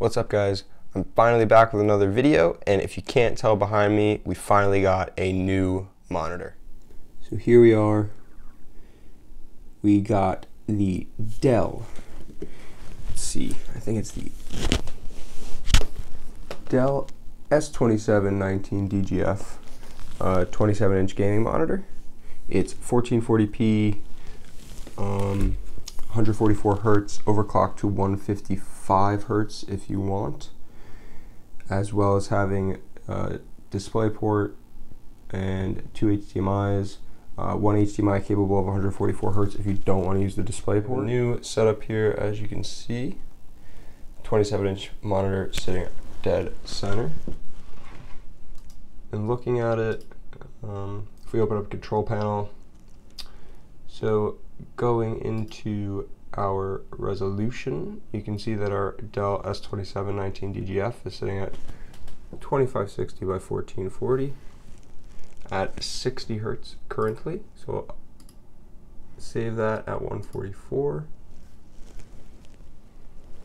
What's up, guys? I'm finally back with another video, and if you can't tell behind me, we finally got a new monitor. So here we are. We got the Dell. Let's see, I think it's the Dell S2719DGF 27-inch gaming monitor. It's 1440p, 144 Hz, overclocked to 155 Hz if you want, as well as having a display port and two HDMIs, one HDMI capable of 144 Hz if you don't want to use the display port. New setup here, as you can see, 27-inch monitor sitting dead center. And looking at it, if we open up control panel, so going into our resolution, you can see that our Dell S2719DGF is sitting at 2560 by 1440 at 60 Hz currently. So we'll save that at 144.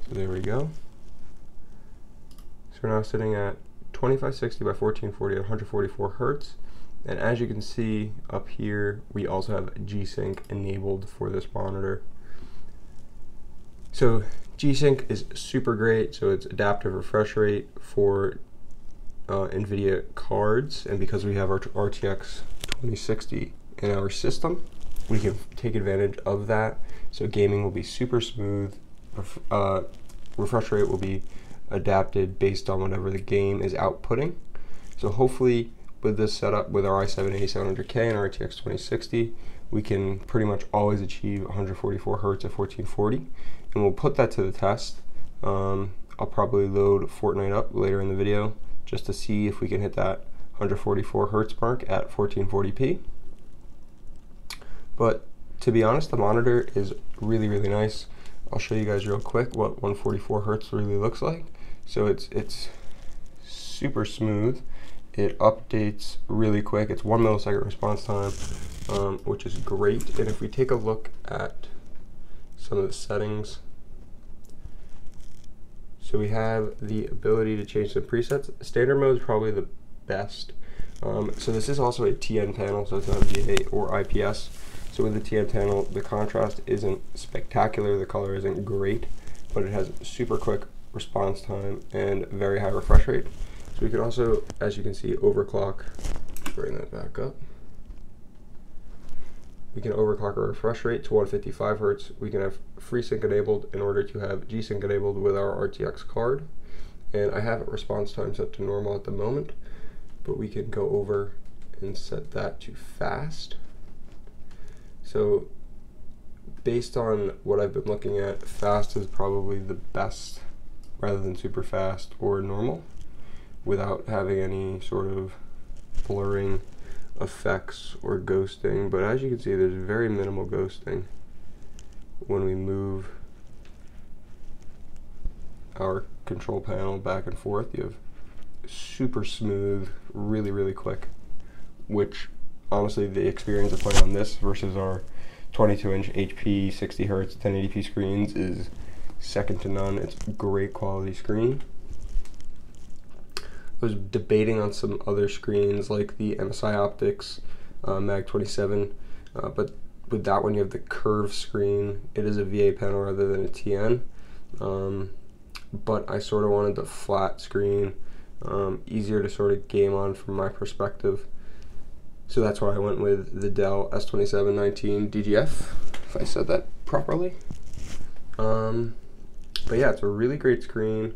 So there we go. So we're now sitting at 2560 by 1440 at 144 Hz. And as you can see up here, we also have G-Sync enabled for this monitor. So G-Sync is super great. So it's adaptive refresh rate for NVIDIA cards, and because we have our RTX 2060 in our system, we can take advantage of that. So gaming will be super smooth. Refresh rate will be adapted based on whatever the game is outputting. So hopefully, with this setup, with our i7-8700K and our RTX 2060, we can pretty much always achieve 144 Hz at 1440, and we'll put that to the test. I'll probably load Fortnite up later in the video just to see if we can hit that 144 Hz mark at 1440p. But to be honest, the monitor is really, really nice. I'll show you guys real quick what 144 Hz really looks like. So it's super smooth. It updates really quick. It's 1 millisecond response time, which is great. And if we take a look at some of the settings, so we have the ability to change some presets. Standard mode is probably the best. So this is also a TN panel, so it's not VA or IPS. So with the TN panel, the contrast isn't spectacular, the color isn't great, but it has super quick response time and very high refresh rate. So we can also, as you can see, overclock. Bring that back up. We can overclock our refresh rate to 155 Hz. We can have FreeSync enabled in order to have G-Sync enabled with our RTX card. And I have response time set to normal at the moment, but we can go over and set that to fast. So based on what I've been looking at, fast is probably the best rather than super fast or normal, without having any sort of blurring effects or ghosting. But as you can see, there's very minimal ghosting when we move our control panel back and forth. You have super smooth, really, really quick, which honestly, the experience of playing on this versus our 22-inch HP 60 Hz 1080p screens is second to none. It's a great quality screen. I was debating on some other screens like the MSI Optics Mag 27, but with that one you have the curved screen. It is a VA panel rather than a TN, but I sort of wanted the flat screen, easier to sort of game on from my perspective. So that's why I went with the Dell S2719DGF, if I said that properly. But yeah, it's a really great screen.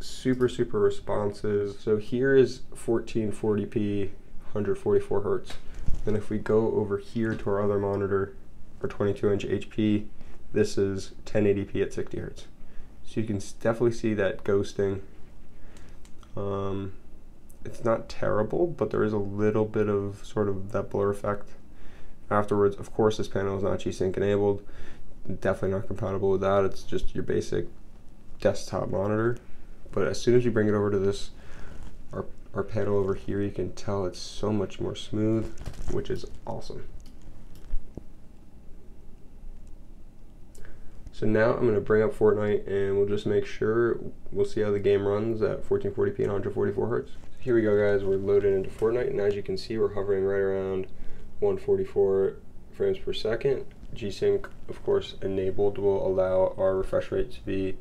Super, super responsive. So here is 1440p, 144 Hz. And if we go over here to our other monitor, our 22-inch HP, this is 1080p at 60 Hz. So you can definitely see that ghosting. It's not terrible, but there is a little bit of sort of that blur effect afterwards. Of course, this panel is not G-Sync enabled. Definitely not compatible with that. It's just your basic desktop monitor. But as soon as you bring it over to this, our panel over here, you can tell it's so much more smooth, which is awesome. So now I'm going to bring up Fortnite and we'll just make sure, we'll see how the game runs at 1440p and 144 Hz. Here we go guys, we're loaded into Fortnite, and as you can see we're hovering right around 144 frames per second. G-Sync, of course, enabled, will allow our refresh rate to be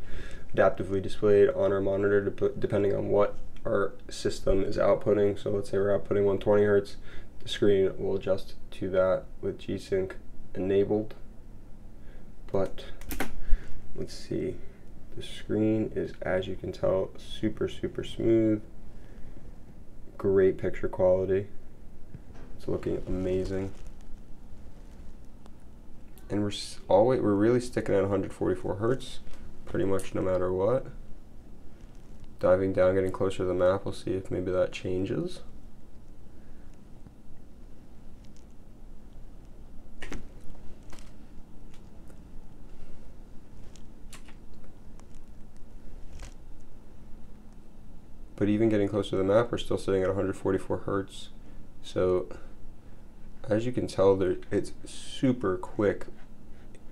adaptively displayed on our monitor depending on what our system is outputting. So let's say we're outputting 120 Hz, the screen will adjust to that with G-Sync enabled. But let's see, the screen is, as you can tell, super smooth, great picture quality, it's looking amazing, and we're really sticking at 144 Hz pretty much no matter what. Diving down, getting closer to the map, we'll see if maybe that changes. But even getting close to the map, we're still sitting at 144 Hz. So as you can tell, it's super quick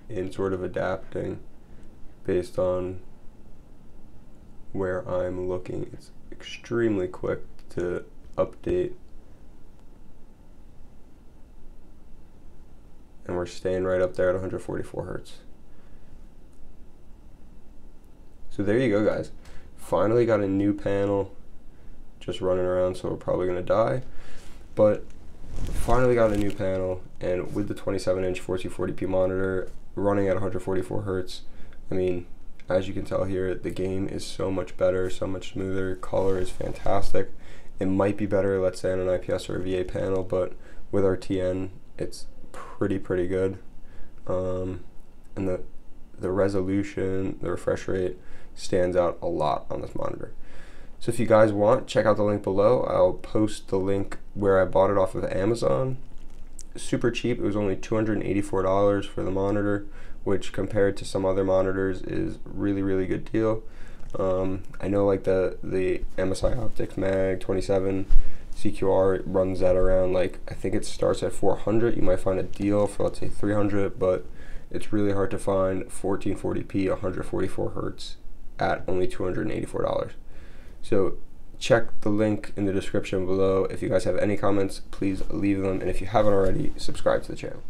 in sort of adapting based on where I'm looking. It's extremely quick to update. And we're staying right up there at 144 Hz. So there you go guys. Finally got a new panel just running around, so we're probably gonna die, but finally got a new panel, and with the 27-inch 1440p monitor running at 144 Hz, I mean, as you can tell here, the game is so much better, so much smoother, color is fantastic. It might be better, let's say, on an IPS or a VA panel, but with our TN, it's pretty good. And the resolution, the refresh rate stands out a lot on this monitor. So if you guys want, check out the link below. I'll post the link where I bought it off of Amazon. Super cheap, it was only $284 for the monitor, which compared to some other monitors is really good deal. I know like the MSI Optics Mag 27 CQR runs at around, like, I think it starts at 400. You might find a deal for, let's say, 300, but it's really hard to find 1440p 144 Hz at only $284. So check the link in the description below. If you guys have any comments, please leave them, and if you haven't already, subscribe to the channel.